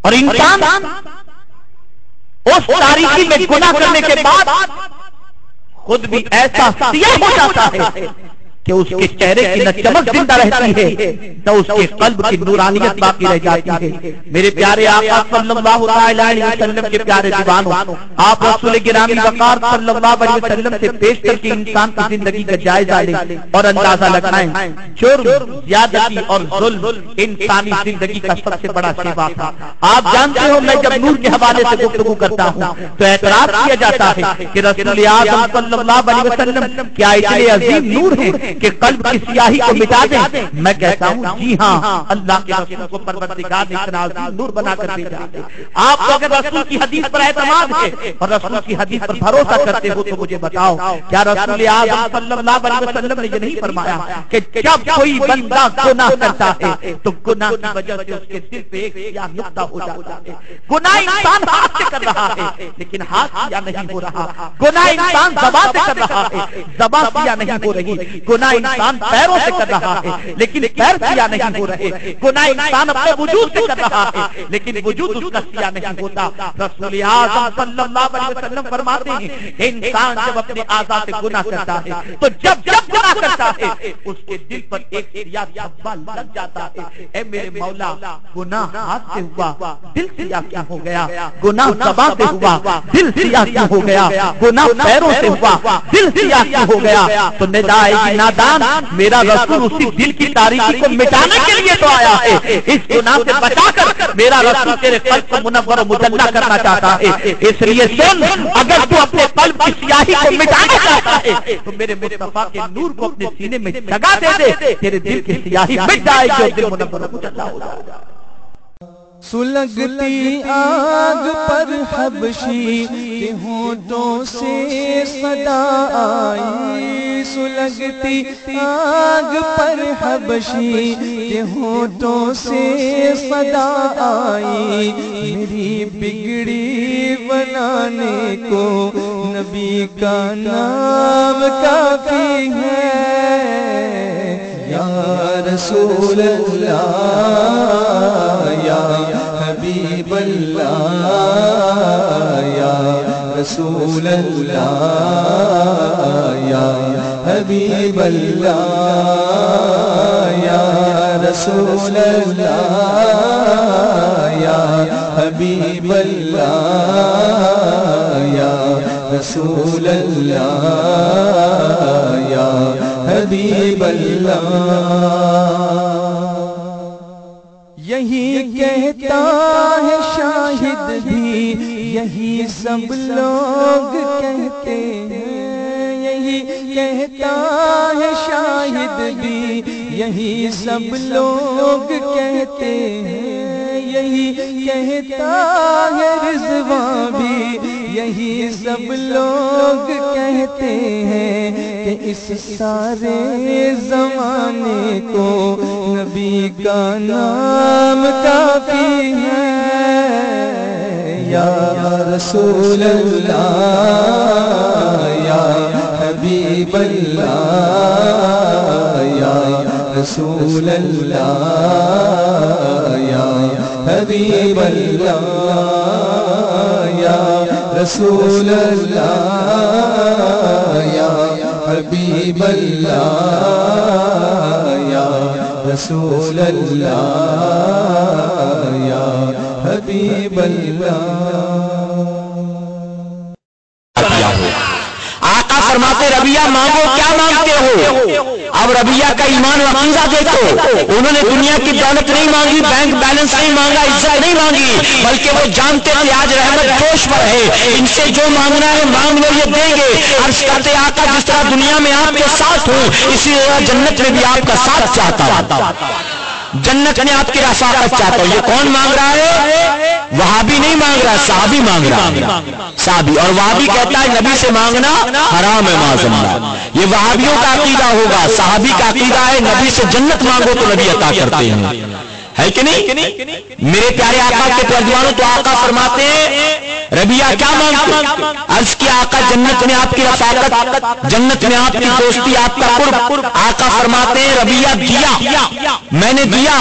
اور انسان اس تاریکی میں گناہ کرنے کے بعد خود بھی ایسا سیاہ ہو جاتا ہے کہ اس کے چہرے کی نہ چمک زندہ رہتی ہے نہ اس کے قلب کی نورانیت باقی رہ جاتی ہے۔ میرے پیارے آقا صلی اللہ علیہ وسلم کے پیارے دیوانوں، آپ رسول گرامی وقار صلی اللہ علیہ وسلم سے پیش کر کے انسان کی زندگی کا جائزہ لیں اور اندازہ لگائیں۔ جرم، زیادتی اور ظلم انسانی زندگی کا سب سے بڑا شیوا تھا۔ آپ جانتے ہو میں جب نور کے حوالے سے گفتگو کرتا ہوں تو اعتراض کیا جاتا ہے کہ رسول اعظم صلی اللہ علیہ وسلم کیا اتنے عظیم نور ہیں کہ قلب کی سیاہی کو مٹا دیں؟ میں کہتا ہوں جی ہاں، اللہ کے رسول کو پروردگار نے اتنا عظیم نور بنا کر بھیجا ہے۔ آپ اگر رسول کی حدیث پر اعتماد ہے اور رسول کی حدیث پر بھروسہ کرتے ہو تو مجھے بتاؤ، کیا رسول اعظم صلی اللہ علیہ وسلم نے یہ نہیں فرمایا کہ جب کوئی بندہ گناہ کرتا ہے تو گناہ کی وجہ سے اس کے دل پہ ایک سیاہ نقطہ ہو جاتا ہے؟ گناہ انسان ہاتھ سے کر رہا ہے لیکن ہاتھ سیاہ نہیں ہو رہا، گناہ انسان زبان سے کر رہا ہے زبان سیاہ نہیں ہو رہی، گناہ انسان پیروں سے کر رہا ہے لیکن پیر سیاہ نہیں ہو رہے، گناہ انسان اپنے وجود سے کر رہا ہے لیکن وجود اس کا سیاہ نہیں ہوتا۔ رسول اعظم صلی اللہ علیہ وسلم فرماتے ہیں انسان جب اپنے اعضاء سے گناہ کرتا ہے تو جب گناہ کرتا ہے اس کے دل پر ایک سیاہ دھبا لگ جاتا ہے۔ اے میرے مولا، گناہ ہاتھ سے ہوا دل سیاہ کیا ہو گیا؟ گناہ زبان سے ہوا دل سیاہ کیا ہو گیا؟ گناہ پیروں سے ہوا دل سیاہ کیا ہو گیا؟ تو ندائے کی نادان، میرا رسول اسی دل کی تاریکی کو مٹانے کے لیے تو آیا ہے، اس گناہ سے بچا کر میرا رسول تیرے قلب کو منور و مجلہ کرنا چاہتا ہے۔ اس لیے سن، اگر تو اپنے قلب کی سیاہی کو مٹانا چاہتا ہے تو میرے مصطفیٰ کے نور کو اپنے سینے میں جگہ دے دے، تیرے دل کی سیاہی مٹ جائے گی اور دل منور و مجلہ ہو جائے گا۔ سلگتی آگ پر حبشی کے ہونٹوں سے صدا آئی، سلگتی آگ پر حبشی کے ہونٹوں سے صدا آئی، میری بگڑی بنانے کو نبی کا نام کافی ہے۔ یا رسول اللہ، یا حبیب اللہ، یا رسول اللہ، یا حبیب اللہ، یا رسول اللہ، یا حبیب اللہ، یا رسول اللہ، یا حبیب اللہ۔ یہی کہتا ہے شاہد بھی، یہی سب لوگ کہتے ہیں، یہی کہتا ہے شاہد بھی، یہی سب لوگ کہتے ہیں، یہی کہتا ہے رضوان بھی، یہی سب لوگ کہتے ہیں کہ اس سارے زمانے کو نبی کا نام کافی ہے۔ یا رسول اللہ، یا حبیب اللہ، یا رسول اللہ، یا حبیب اللہ، یا رسول اللہ، یا حبیب اللہ، یا رسول اللہ، یا حبیب اللہ۔ آقا فرماتے ربیہ مانگو، کیا مانگتے ہو؟ اب ربیہ کا ایمان و عقیدہ دیکھو، انہوں نے دنیا کی دولت نہیں مانگی، بینک بیلنس نہیں مانگا، عزت نہیں مانگی، بلکہ وہ جانتے تھے آج رحمت جوش پر ہے، ان سے جو مانگنا ہے مانگ لو یہ دیں گے۔ عرض کرتے آقا جس طرح دنیا میں آپ کے ساتھ ہوں اسی طرح جنت میں بھی آپ کا ساتھ چاہتا ہوں، جنت میں آپ کی رفاقت چاہتا ہوں۔ یہ کون مانگ رہا ہے؟ وہابی نہیں مانگ رہا، صحابی مانگ رہا ہے، صحابی۔ اور وہابی کہتا ہے نبی سے مانگنا حرام ہے معاذ اللہ، یہ وہابیوں کا عقیدہ ہوگا۔ صحابی کا عقیدہ ہے نبی سے جنت مانگو تو نبی عطا کرتے ہیں، ہے کہ نہیں؟ میرے پیارے آقا کے پیروانوں، تو آقا فرماتے ہیں ربیہ کیا مانگتے؟ عرض کی آقا جنت میں آپ کی رفاقت، جنت میں آپ کی دوستی، آپ کا قرب۔ آقا فرماتے ہیں ربیہ دیا، میں نے دیا،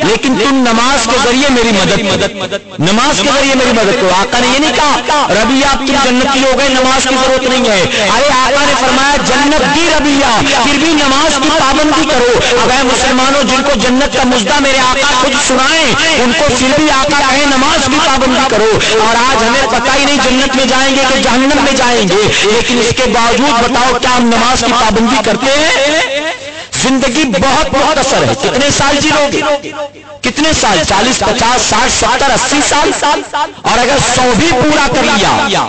لیکن تم نماز کے ذریعے میری مدد، نماز کے ذریعے میری مدد کرو۔ آقا نے یہ نہیں کہا ربیہ اب تم جنتی ہو گئے، نماز کی ضرورت نہیں ہے۔ ارے آقا نے فرمایا جنت دی ربیہ، پھر بھی نماز کی پابندی کرو۔ اب اے مسلمانوں جن کو جنت کا مژدہ میرے آقا خود سنائیں، ان کو پھر بھی آقا کہیں نماز کی پابندی کرو۔ اور آج ہمیں پتہ ہی نہیں جنت میں جائیں گے کہ جہنم میں جائیں گے، لیکن اس کے باوجود بتاؤ کیا ہم نماز کی پابندی کرتے ہیں؟ زندگی بہت مختصر ہے، کتنے سال جیو گے؟ کتنے سال؟ 40 50 60 70 80 سال، اور اگر 100 بھی پورا کر لیا،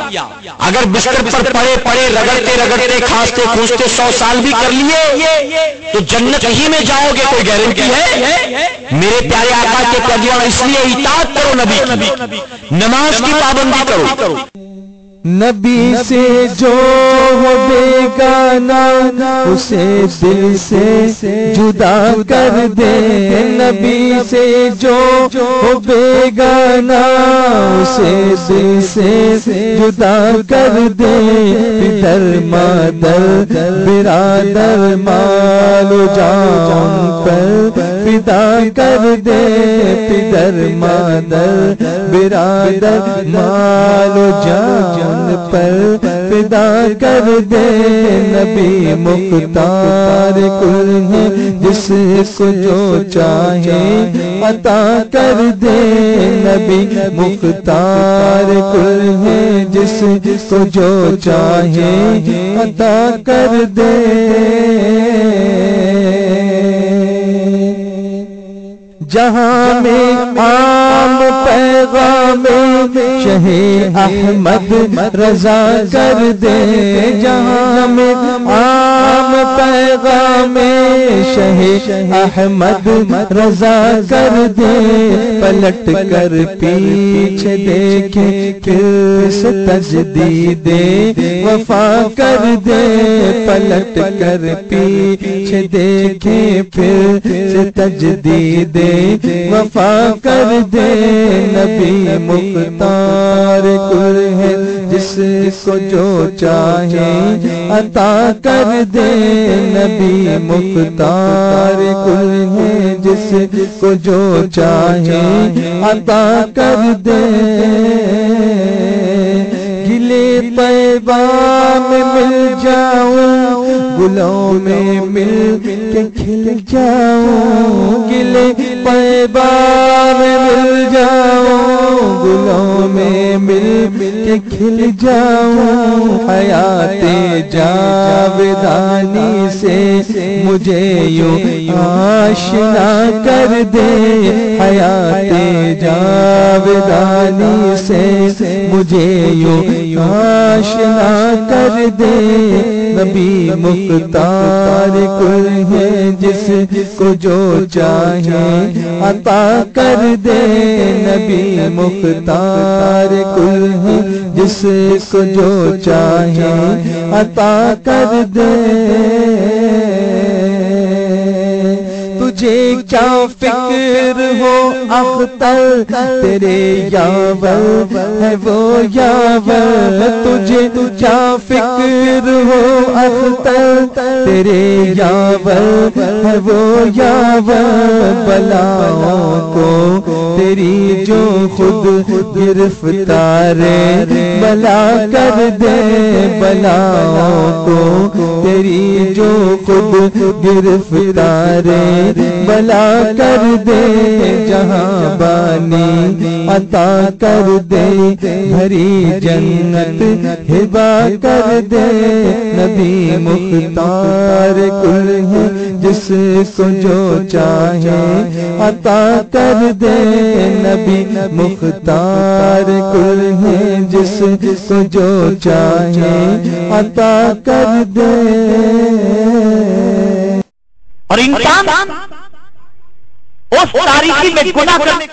اگر بستر پر پڑے رگڑتے کھانستے کھونستے 100 سال بھی کر لیے تو جنت ہی میں جاؤ گے، کوئی گارنٹی ہے؟ میرے پیارے آقا کے پیغام، اس لیے اطاعت کرو نبی کی، نماز کی پابندی کرو۔ نبی سے جو ہو بیگانہ اسے دل سے جدا کر دے، نبی سے جو ہو بیگانہ اسے دل سے جدا کر دے۔ پدر مادر برادر مال و جان پر فدا کر دے، پدر مادر برادر مال و جان پر فدا کر دے۔ نبی مختار کل ہے جس کو جو چاہے عطا کر دے، نبی مختار کل ہے جس کو جو چاہے عطا کر دے۔ جہاں میں عام پیغام شہ احمد رضا کر دے، جہاں میں عام پیغام شہ احمد رضا کر دے۔ پلٹ کر پیچھے دیکھے پھر سے تجدید وفا کر دے، پلٹ کر پیچھے دیکھے پھر سے تجدید وفا کر دے۔ نبی مختار کل ہے جس کو جو چاہے عطا کر دے، نبی مختار کل ہے جس کو جو چاہے عطا کر دے۔ گلے طیبہ میں مل جاؤں، گلوں میں مل کے کھل جاؤں، گلے طیبہ میں مل جاؤں، گلوں میں مل کے کھل جاؤں۔ حیات جاودانی سے مجھے یوں آشنا کر دے، حیات جاودانی سے مجھے یوں آشنا کر دے۔ نبی مختار کل ہے جس کو جو چاہے عطا کر دے، نبی مختار کل ہے جس کو جو چاہے عطا کر دے۔ تجھے کیا فکر ہو اختر تیرے یاور ہے وہ یاور، تجھے کیا فکر ہو اختر تیرے یاور ہے وہ یاور۔ بلاؤں کو تیری جو خود گرفتار بلا کر دے، بلاؤں کو تیری جو خود گرفتار بلا کر دے۔ جہاں بانی عطا کر دے، بھری جنت ہبا کر دے۔ نبی مختار کل ہے جس کو جو چاہے عطا کر دے، نبی مختار کل ہے جس کو جو چاہے عطا کر دے۔ اور انسان اس تاریکی میں گناہ کرنے